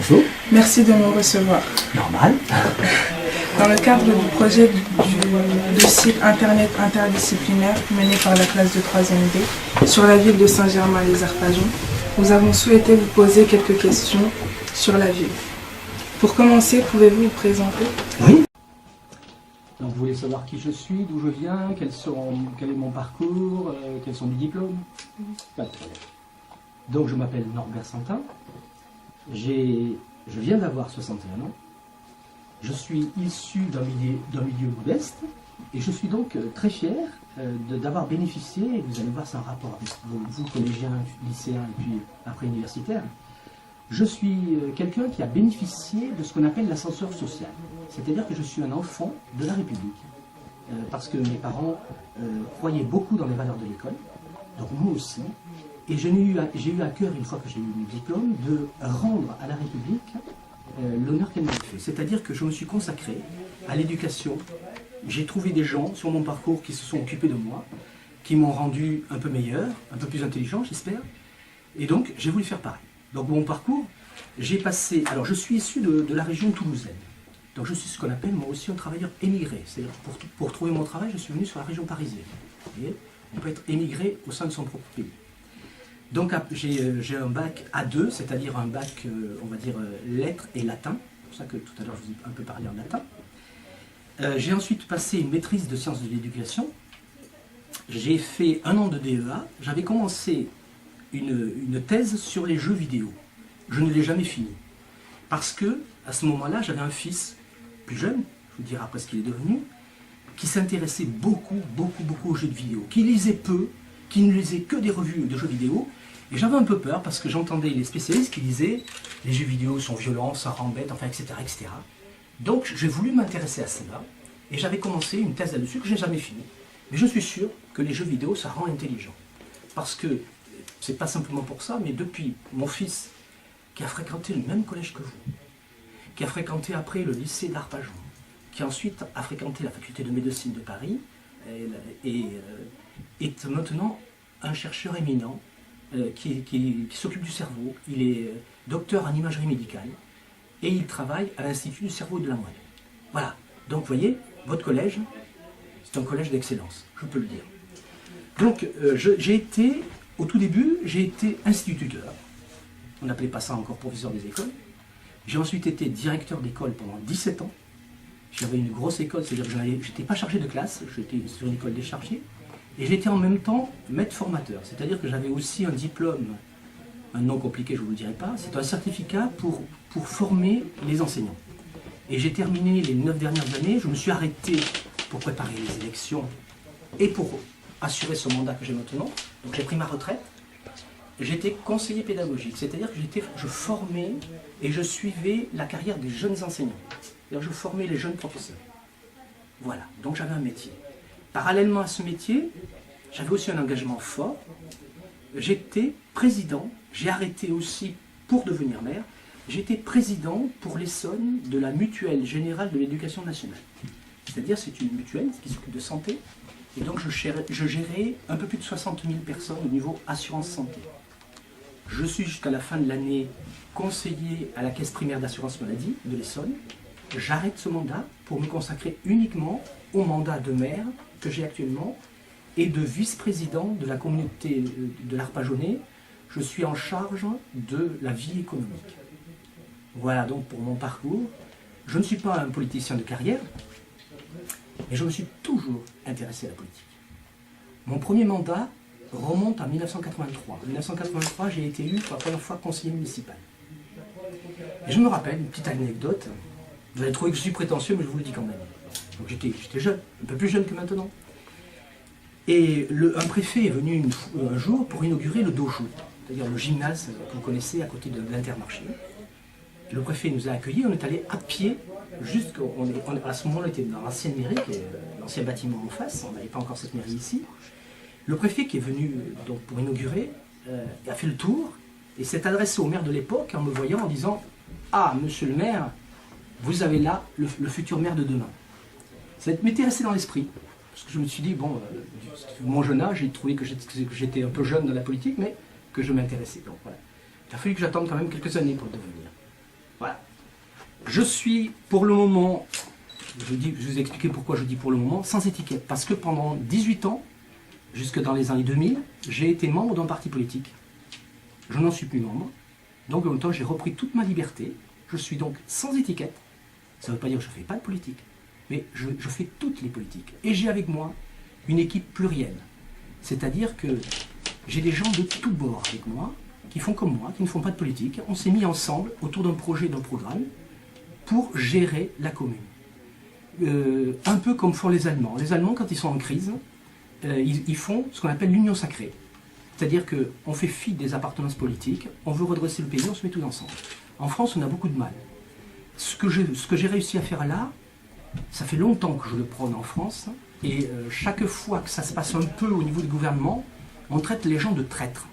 Bonjour. Merci de me recevoir. Normal. Dans le cadre du projet du site internet interdisciplinaire mené par la classe de 3e B sur la ville de Saint-Germain-les-Arpajons, nous avons souhaité vous poser quelques questions sur la ville. Pour commencer, pouvez-vous vous présenter? Oui. Donc vous voulez savoir qui je suis, d'où je viens, quel est mon parcours, quels sont mes diplômes? Pas de problème. Donc je m'appelle Norbert Santin, je viens d'avoir 61 ans, je suis issu d'un milieu modeste et je suis donc très fier d'avoir bénéficié, et vous allez voir c'est un rapport avec vous collégiens, lycéens et puis après universitaires, je suis quelqu'un qui a bénéficié de ce qu'on appelle l'ascenseur social. C'est-à-dire que je suis un enfant de la République. Parce que mes parents croyaient beaucoup dans les valeurs de l'école, donc moi aussi. Et j'ai eu à cœur, une fois que j'ai eu mon diplôme, de rendre à la République l'honneur qu'elle m'a fait. C'est-à-dire que je me suis consacré à l'éducation. J'ai trouvé des gens sur mon parcours qui se sont occupés de moi, qui m'ont rendu un peu meilleur, un peu plus intelligent, j'espère. Et donc, j'ai voulu faire pareil. Donc mon parcours, j'ai passé... Alors je suis issu de la région toulousaine. Donc je suis ce qu'on appelle moi aussi un travailleur émigré. C'est-à-dire pour trouver mon travail, je suis venu sur la région parisienne. Vous voyez, on peut être émigré au sein de son propre pays. Donc j'ai un bac A2, c'est-à-dire un bac, on va dire, lettres et latin. C'est pour ça que tout à l'heure je vous ai un peu parlé en latin. J'ai ensuite passé une maîtrise de sciences de l'éducation. J'ai fait 1 an de DEA. J'avais commencé une thèse sur les jeux vidéo. Je ne l'ai jamais fini. Parce que, à ce moment-là, j'avais un fils plus jeune, je vous dirai après ce qu'il est devenu, qui s'intéressait beaucoup aux jeux de vidéo, qui lisait peu, qui ne lisait que des revues de jeux vidéo. Et j'avais un peu peur parce que j'entendais les spécialistes qui disaient les jeux vidéo sont violents, ça rend bête, enfin, etc., etc. Donc, j'ai voulu m'intéresser à cela. Et j'avais commencé une thèse là-dessus que je n'ai jamais fini. Mais je suis sûr que les jeux vidéo, ça rend intelligent. Parce que c'est pas simplement pour ça, mais depuis mon fils, qui a fréquenté le même collège que vous, qui a fréquenté après le lycée d'Arpajon, qui ensuite a fréquenté la faculté de médecine de Paris, et est maintenant un chercheur éminent qui s'occupe du cerveau. Il est docteur en imagerie médicale, et il travaille à l'Institut du cerveau et de la moelle. Voilà, donc vous voyez, votre collège, c'est un collège d'excellence, je peux le dire. Donc j'ai été... Au tout début, j'ai été instituteur. On n'appelait pas ça encore professeur des écoles. J'ai ensuite été directeur d'école pendant 17 ans. J'avais une grosse école, c'est-à-dire que je n'étais pas chargé de classe, j'étais sur une école déchargée. Et j'étais en même temps maître formateur, c'est-à-dire que j'avais aussi un diplôme, un nom compliqué, je ne vous le dirai pas, c'est un certificat pour former les enseignants. Et j'ai terminé les 9 dernières années, je me suis arrêté pour préparer les élections et pour assurer ce mandat que j'ai maintenant. Donc j'ai pris ma retraite. J'étais conseiller pédagogique, c'est-à-dire que je formais et je suivais la carrière des jeunes enseignants. C'est-à-dire je formais les jeunes professeurs. Voilà, donc j'avais un métier. Parallèlement à ce métier, j'avais aussi un engagement fort. J'étais président, j'ai arrêté aussi pour devenir maire, j'étais président pour l'Essonne de la Mutuelle Générale de l'Éducation Nationale. C'est-à-dire c'est une mutuelle qui s'occupe de santé. Et donc je gérais un peu plus de 60 000 personnes au niveau assurance santé. Je suis jusqu'à la fin de l'année conseiller à la caisse primaire d'assurance maladie de l'Essonne. J'arrête ce mandat pour me consacrer uniquement au mandat de maire que j'ai actuellement et de vice-président de la communauté de l'Arpajonnais. Je suis en charge de la vie économique. Voilà donc pour mon parcours. Je ne suis pas un politicien de carrière, mais je me suis toujours intéressé à la politique. Mon premier mandat remonte à 1983. En 1983, j'ai été élu pour la première fois conseiller municipal. Et je me rappelle, une petite anecdote, vous allez trouver que je suis prétentieux, mais je vous le dis quand même. Donc j'étais jeune, un peu plus jeune que maintenant. Et un préfet est venu un jour pour inaugurer le dojo, c'est-à-dire le gymnase que vous connaissez à côté de l'Intermarché. Le préfet nous a accueillis, on est allé à pied, à ce moment-là on était dans l'ancienne mairie, qui est l'ancien bâtiment en face, on n'avait pas encore cette mairie ici. Le préfet qui est venu donc, pour inaugurer a fait le tour et s'est adressé au maire de l'époque en me voyant en disant « Ah, monsieur le maire, vous avez là le futur maire de demain. » Ça m'était resté dans l'esprit, parce que je me suis dit, bon, mon jeune âge, j'ai trouvé que j'étais un peu jeune dans la politique, mais que je m'intéressais. Donc voilà. Il a fallu que j'attende quand même quelques années pour le devenir. Je suis pour le moment, je vous ai expliqué pourquoi je dis pour le moment, sans étiquette. Parce que pendant 18 ans, jusque dans les années 2000, j'ai été membre d'un parti politique. Je n'en suis plus membre. Donc en même temps, j'ai repris toute ma liberté. Je suis donc sans étiquette. Ça ne veut pas dire que je ne fais pas de politique. Mais je fais toutes les politiques. Et j'ai avec moi une équipe plurielle. C'est-à-dire que j'ai des gens de tous bords avec moi, qui font comme moi, qui ne font pas de politique. On s'est mis ensemble autour d'un projet, d'un programme, pour gérer la commune. Un peu comme font les Allemands. Les Allemands, quand ils sont en crise, ils font ce qu'on appelle l'union sacrée. C'est-à-dire qu'on fait fi des appartenances politiques, on veut redresser le pays, on se met tous ensemble. En France, on a beaucoup de mal. Ce que j'ai réussi à faire là, ça fait longtemps que je le prône en France, et chaque fois que ça se passe un peu au niveau du gouvernement, on traite les gens de traîtres.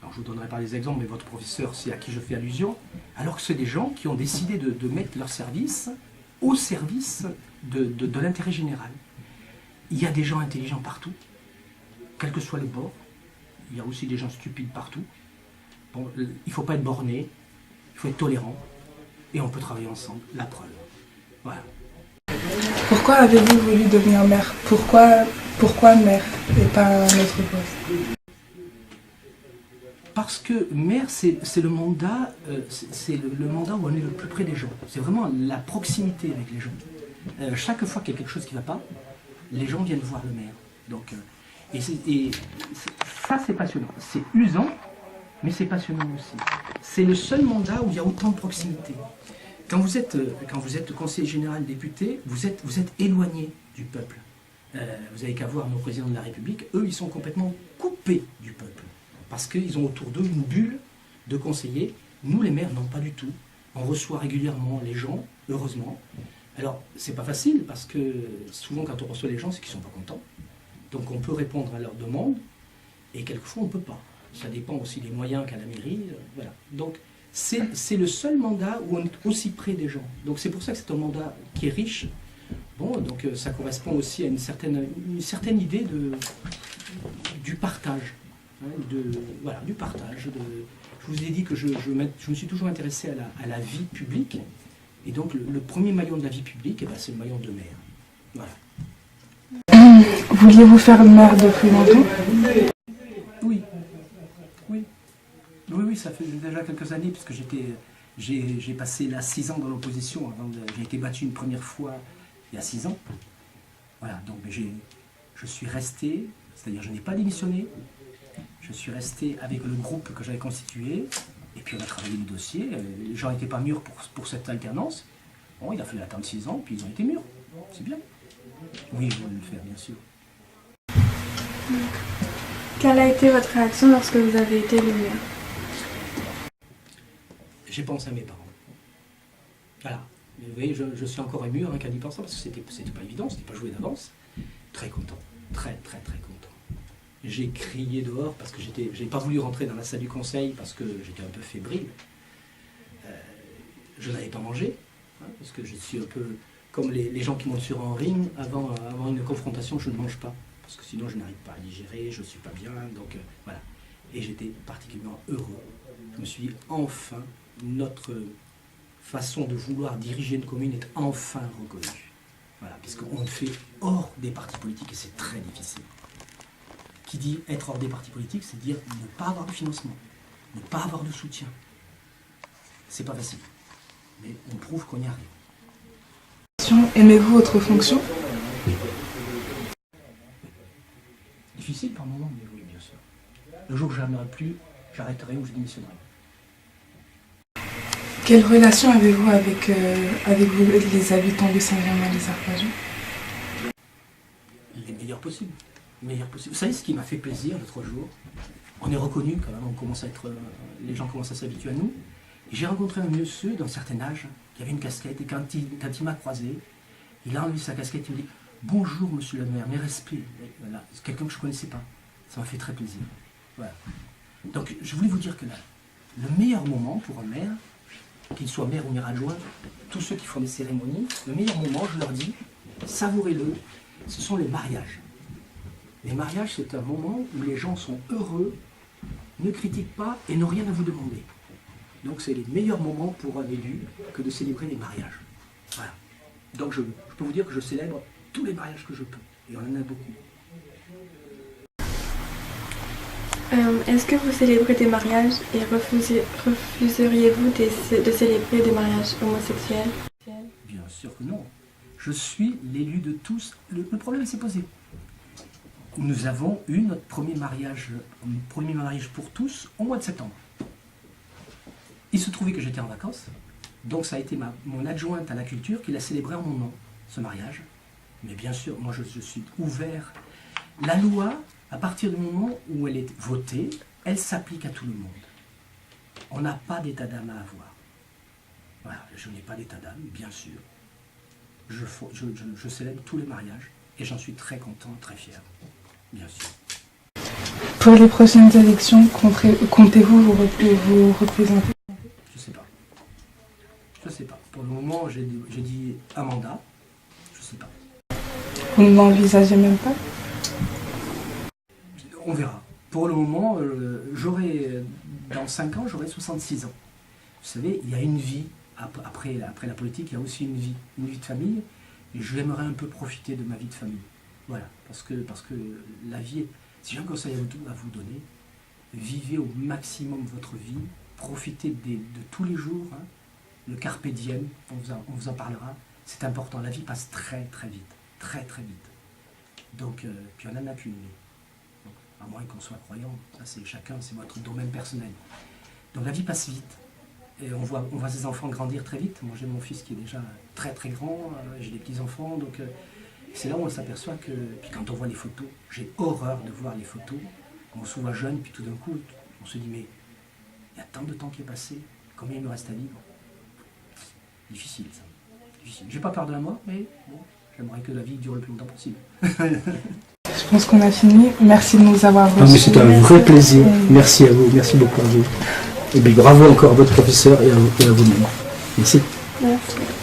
Alors je ne vous donnerai pas les exemples, mais votre professeur sait à qui je fais allusion, alors que c'est des gens qui ont décidé de mettre leur service au service de l'intérêt général. Il y a des gens intelligents partout, quels que soient les bords. Il y a aussi des gens stupides partout. Bon, il ne faut pas être borné, il faut être tolérant, et on peut travailler ensemble. La preuve. Voilà. Pourquoi avez-vous voulu devenir maire? Pourquoi maire et pas un autre poste? Parce que maire, c'est le mandat, le mandat où on est le plus près des gens. C'est vraiment la proximité avec les gens. Chaque fois qu'il y a quelque chose qui ne va pas, les gens viennent voir le maire. Donc, ça, c'est passionnant. C'est usant, mais c'est passionnant aussi. C'est le seul mandat où il y a autant de proximité. Quand vous êtes conseiller général député, vous êtes éloigné du peuple. Vous n'avez qu'à voir nos présidents de la République. Eux, ils sont complètement coupés du peuple. Parce qu'ils ont autour d'eux une bulle de conseillers. Nous, les maires, non, pas du tout. On reçoit régulièrement les gens, heureusement. Alors, c'est pas facile, parce que souvent, quand on reçoit les gens, c'est qu'ils sont pas contents. Donc, on peut répondre à leurs demandes, et quelquefois, on ne peut pas. Ça dépend aussi des moyens qu'a la mairie. Voilà. Donc, c'est le seul mandat où on est aussi près des gens. Donc, c'est pour ça que c'est un mandat qui est riche. Bon, donc, ça correspond aussi à une certaine idée du partage. Voilà, du partage. Je vous ai dit que je me suis toujours intéressé à la vie publique. Et donc, le premier maillon de la vie publique, c'est le maillon de maire. Voilà. Vouliez-vous faire maire depuis longtemps? Oui, ça fait déjà quelques années, puisque j'ai passé là 6 ans dans l'opposition. J'ai été battu une première fois il y a 6 ans. Voilà, donc je suis resté, c'est-à-dire je n'ai pas démissionné. Je suis resté avec le groupe que j'avais constitué, et puis on a travaillé le dossier. Les gens n'étaient pas mûrs pour cette alternance. Bon, il a fallu attendre 6 ans, puis ils ont été mûrs. C'est bien. Oui, je voulais le faire, bien sûr. Quelle a été votre réaction lorsque vous avez été élu maire? J'ai pensé à mes parents. Voilà. Mais vous voyez, je suis encore ému qu'à y penser, parce que c'était pas évident, c'était pas joué d'avance. Très content. Très content. J'ai crié dehors parce que j'ai pas voulu rentrer dans la salle du conseil parce que j'étais un peu fébrile. Je n'avais pas mangé, parce que je suis un peu comme les gens qui montent sur un ring. Avant une confrontation, je ne mange pas, parce que sinon je n'arrive pas à digérer, je ne suis pas bien, donc voilà. Et j'étais particulièrement heureux. Je me suis dit, enfin, notre façon de vouloir diriger une commune est enfin reconnue. Voilà, puisqu'on le fait hors des partis politiques et c'est très difficile. Qui dit être hors des partis politiques, c'est dire ne pas avoir de financement, ne pas avoir de soutien. C'est pas facile, mais on prouve qu'on y arrive. Aimez-vous votre fonction? Difficile par moment, mais oui, bien sûr. Le jour où je n'aimerai plus, j'arrêterai ou je démissionnerai. Quelle relation avez-vous avec les habitants de Saint-Germain-les-Arpajons? Les meilleurs possibles. Vous savez ce qui m'a fait plaisir l'autre jour? On est reconnu quand même, les gens commencent à s'habituer à nous. Et j'ai rencontré un monsieur d'un certain âge qui avait une casquette, et quand il m'a croisé, il a enlevé sa casquette, il me dit « Bonjour monsieur le maire, mes respects ». Voilà, c'est quelqu'un que je ne connaissais pas. Ça m'a fait très plaisir. Voilà. Donc je voulais vous dire que là, le meilleur moment pour un maire, qu'il soit maire ou maire adjoint, tous ceux qui font des cérémonies, le meilleur moment, je leur dis, savourez-le, ce sont les mariages. Les mariages, c'est un moment où les gens sont heureux, ne critiquent pas et n'ont rien à vous demander. Donc c'est les meilleurs moments pour un élu que de célébrer les mariages. Voilà. Donc je peux vous dire que je célèbre tous les mariages que je peux. Et on en a beaucoup. Est-ce que vous célébrez des mariages et refuseriez-vous de célébrer des mariages homosexuels? Bien sûr que non. Je suis l'élu de tous. Le problème s'est posé. Nous avons eu notre premier mariage pour tous au mois de septembre. Il se trouvait que j'étais en vacances, donc ça a été mon adjointe à la culture qui l'a célébré en mon nom, ce mariage. Mais bien sûr, moi je suis ouvert. La loi, à partir du moment où elle est votée, elle s'applique à tout le monde. On n'a pas d'état d'âme à avoir. Voilà, je n'ai pas d'état d'âme, bien sûr. Je célèbre tous les mariages et j'en suis très content, très fier, bien sûr. Pour les prochaines élections, comptez-vous vous représenter? Je sais pas. Je sais pas. Pour le moment, j'ai dit un mandat. Je sais pas. Vous ne l'envisagez même pas? On verra. Pour le moment, dans 5 ans, j'aurai 66 ans. Vous savez, il y a une vie. Après la politique, il y a aussi une vie de famille. Et j'aimerais un peu profiter de ma vie de famille. Voilà. Parce que la vie, si j'ai un conseil à vous donner, vivez au maximum votre vie. Profitez de tous les jours. Hein. Le carpe diem, on vous en parlera. C'est important. La vie passe très très vite. Très très vite. Donc, puis on n'en a qu'une. À moins qu'on soit croyant, ça c'est chacun, c'est votre domaine personnel. Donc la vie passe vite. Et on voit ses enfants grandir très vite. Moi j'ai mon fils qui est déjà très très grand, j'ai des petits-enfants, donc c'est là où on s'aperçoit que, puis quand on voit les photos, j'ai horreur de voir les photos, on se voit jeune, puis tout d'un coup, on se dit mais il y a tant de temps qui est passé, combien il me reste à vivre? Difficile ça, difficile. J'ai pas peur de la mort, mais bon, j'aimerais que la vie dure le plus longtemps possible. Je pense qu'on a fini. Merci de nous avoir reçus. C'est un vrai plaisir. Merci à vous, merci beaucoup à vous. Et bien bravo encore à votre professeur et à vous-même. Merci. Merci.